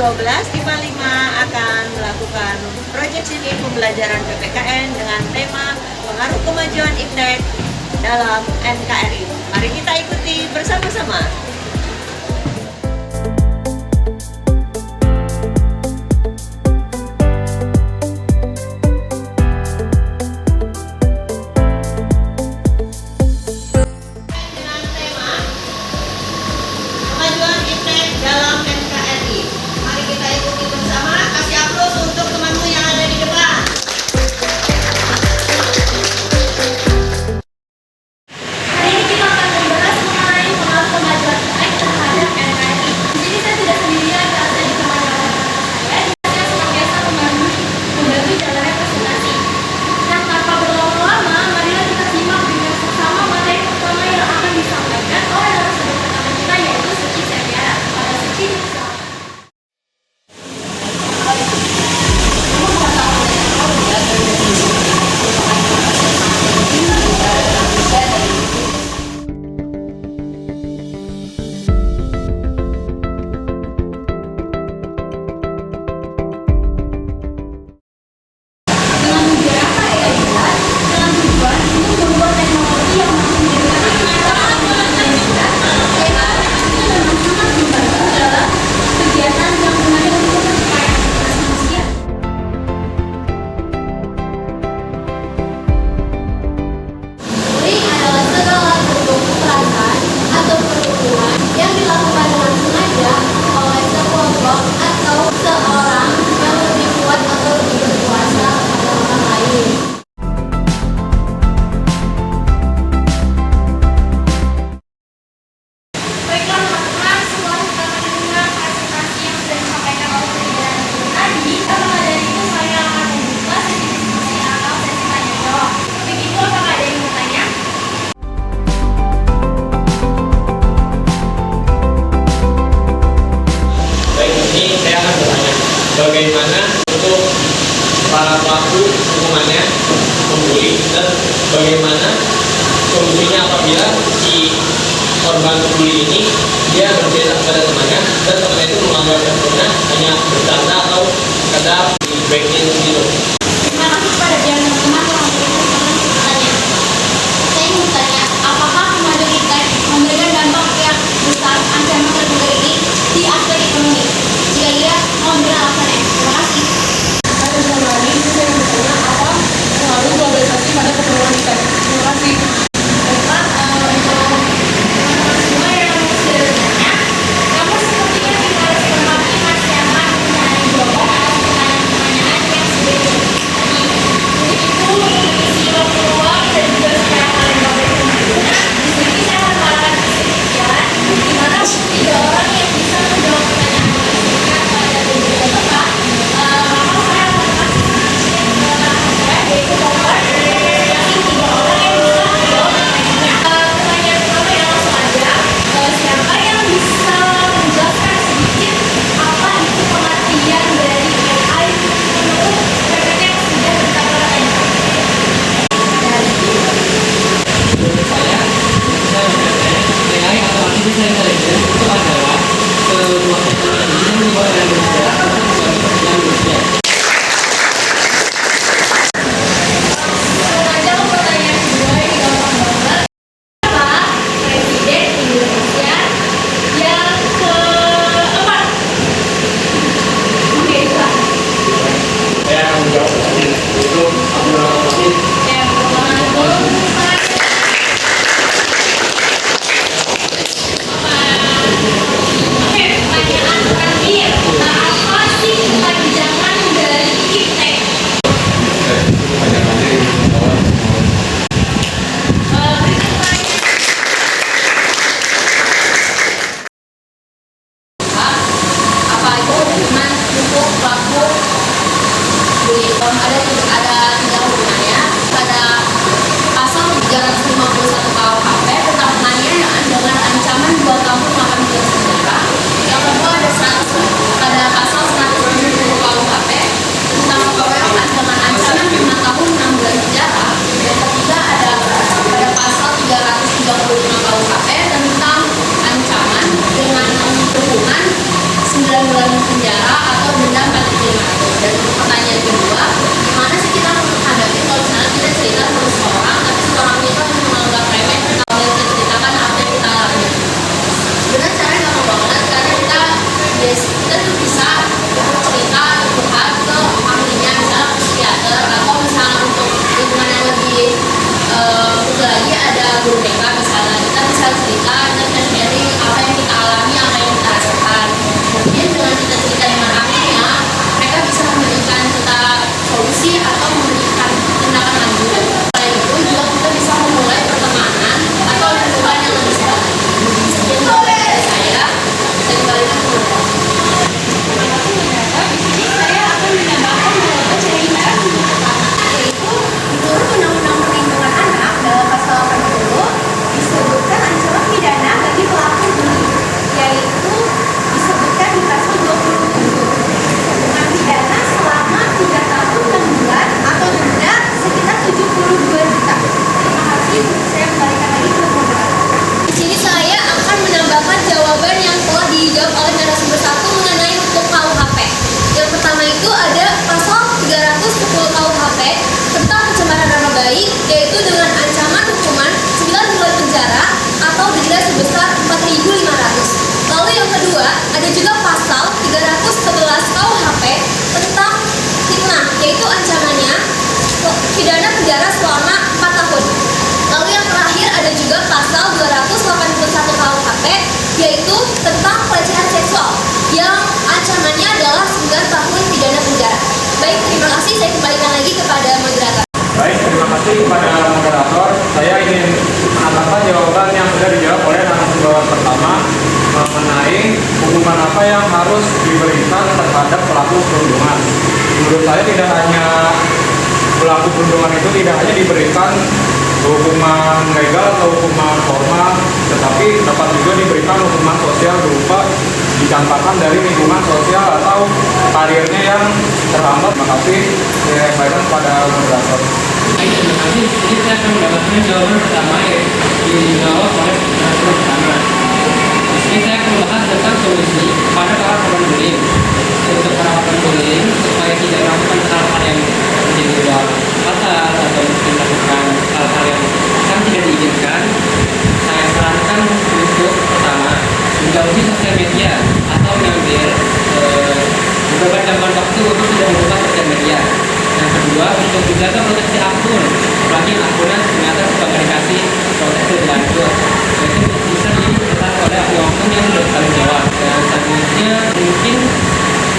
12 IPA 5 akan melakukan proyek studi pembelajaran PPKN dengan tema pengaruh kemajuan internet dalam NKRI. Mari kita ikuti bersama-sama. Bagaimana untuk para pelaku hukumannya membuli dan bagaimana solusinya apabila si korban pembuli ini dia bercerita kepada temannya dan temannya itu melanggar aturan hanya bercanda atau sekedar di breaking gitu. Terima kasih kepada pihak teman-teman yang memberikan pertanyaan. Saya ingin bertanya, apakah kemajuan internet memberikan dampak yang besar ancaman terbuka ini di aspek ekonomi? Jika iya, mohon beri alasannya. Terima kasih. Pada zaman hari ini saya ingin bertanya apa pengaruh globalisasi pada keperluan internet. Terima kasih. Baiklah, untuk semua yang sudah bertanya, namun denda 4.500. Dan pertanyaan kedua, gimana sih kita menghadapi kalau misalnya kita cerita sama seseorang tapi seseorang itu hanya menganggap remeh kalau kita ceritakan apa yang kita alami? Sebenarnya caranya gampang banget, karena kita tuh bisa cerita atau curhat ke ahlinya, misalnya ke psikiater, atau misalnya untuk lingkungan yang lebih khusus lagi ada guru BK misalnya. Kita bisa cerita, kita bisa sharing apa yang kita alami, apa yang kita rasakan. Kemudian dengan kita cerita dengan ahlinya, mereka bisa memberikan kita solusi atau memberikan tindakan lanjut. Selain itu juga kita bisa memulai pertemanan atau hubungan yang lebih sehat. Sekian dari saya kembalikan ke Bapak. Terima kasih Bapak. Di sini saya akan menambahkan beberapa cerita Yaitu menurut Undang-Undang Perlindungan Anak dalam pasal 80 disebutkan ancaman pidana bagi pelaku bullying, yaitu disebutkan di pasal 27 dengan pidana selama 3 tahun 6 bulan atau denda sekitar 72 juta. Terima kasih. Saya kembalikan lagi ke moderator. Di sini saya akan menambahkan jawaban yang telah dijawab oleh narasumber 1 mengenai hukum KUHP. Yang pertama itu ada pasal 310 KUHP tentang pencemaran nama baik, yaitu dengan ancaman hukuman 9 bulan penjara atau denda sebesar 4.500. Lalu yang kedua ada juga pasal 311 KUHP tentang fitnah, yaitu ancamannya pidana penjara selama 4 tahun. Lalu yang terakhir ada juga pasal 281 KUHP, yaitu tentang pelecehan seksual yang ancamannya adalah 9 tahun pidana penjara. Baik, terima kasih. Saya kembalikan lagi kepada moderator. Baik, terima kasih kepada moderator. Saya ingin menambahkan jawaban yang sudah dijawab oleh narasumber pertama mengenai hukuman apa yang harus diberikan terhadap pelaku perundungan. Menurut saya tidak hanya pelaku perundungan itu tidak hanya diberikan hukuman legal atau hukuman formal, tetapi dapat juga diberikan hukuman sosial berupa dicampakkan dari lingkungan sosial atau karirnya yang terhambat. Terima kasih. Saya kembalikan pada moderator. Terima kasih. Jadi saya akan mendapatkan jawaban pertama yang dijawab oleh narasumber pertama. Di sini saya akan membahas tentang solusi pada para korban bullying. Untuk para korban bullying supaya tidak melakukan hal-hal yang menjadi luar fatal atau melakukan hal-hal yang sangat tidak diinginkan, saya sarankan untuk pertama menjauhi sosial media atau mengambil beberapa jangkauan waktu untuk tidak membuka sosial media. Yang kedua, untuk menjaga proteksi akun, apalagi akunnya ternyata komunikasi proses lebih lanjut, jadi bisa diketahui oleh akun yang bertanggung jawab. Dan selanjutnya mungkin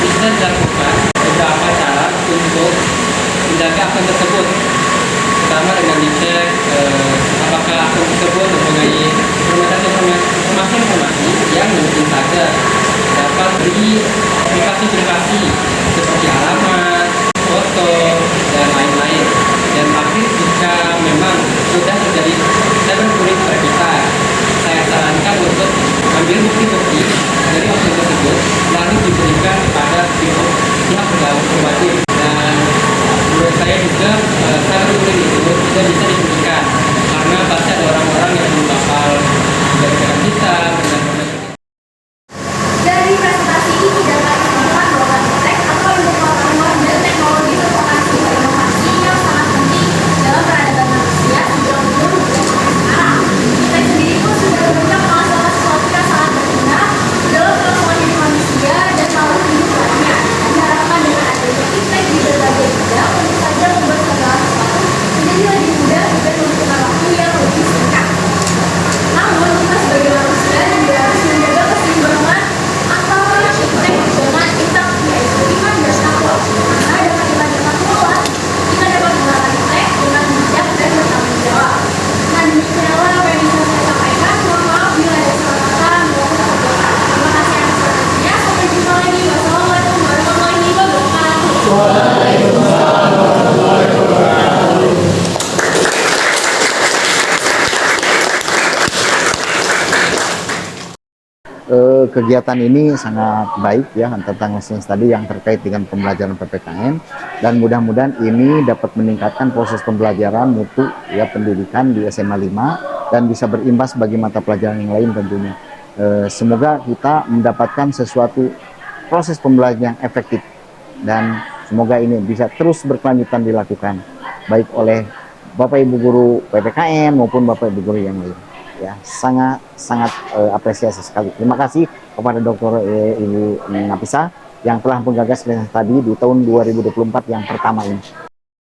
bisa dilakukan beberapa cara untuk menjaga akun tersebut, pertama dengan dicek apakah akun tersebut mempunyai informasi yang mungkin saja dapat beri aplikasi seperti alamat, foto, dan lain-lain. Dan terakhir, jika memang sudah terjadi cyberbullying pada kita, saya sarankan untuk ambil bukti-bukti dari akun tersebut lalu diberikan kepada pihak berwajib. Dan menurut saya juga cyberbullying itu tidak bisa dihentikan karena pasti ada orang-orang yang bakal menjadikan kita Dari presentasi ini tidak lagi merupakan bahwa tech atau ilmu pengetahuan dan teknologi merupakan sebuah inovasi yang sangat penting dalam peradaban manusia sejak dulu sampai sekarang. Tech sendiri pun sudah berulang salah sesuatu yang sangat berguna dalam kelangsungan hidup manusia dan makhluk hidup lainnya. Diharapkan dengan adanya tech di berbagai bidang untuk saja membuat segala sesuatu menjadi lebih mudah dan membutuhkan waktu yang lebih singkat. Namun kita sebagai manusia juga harus menjaga keseimbangan antara iptek dengan itak, yaitu iman dan takwa. Karena dengan iman dan takwa kita dapat menggunakan iptek dengan bijak dan bertanggung jawab. Nah, demikianlah apa yang bisa saya sampaikan. Mohon maaf bila ada salah kata maupun kesalahan. Terima kasih atas perhatiannya. Sampai jumpa lagi. Wassalamualaikum warahmatullahi wabarakatuh. Kegiatan ini sangat baik ya tentang lesson study yang terkait dengan pembelajaran PPKN, dan mudah-mudahan ini dapat meningkatkan proses pembelajaran mutu ya pendidikan di SMA 5 dan bisa berimbas bagi mata pelajaran yang lain tentunya. Semoga kita mendapatkan sesuatu proses pembelajaran yang efektif dan semoga ini bisa terus berkelanjutan dilakukan baik oleh Bapak Ibu guru PPKN maupun Bapak Ibu guru yang lain. Ya, sangat apresiasi sekali. Terima kasih kepada Dr. Ibu Nafisa yang telah menggagas tadi di tahun 2024 yang pertama ini.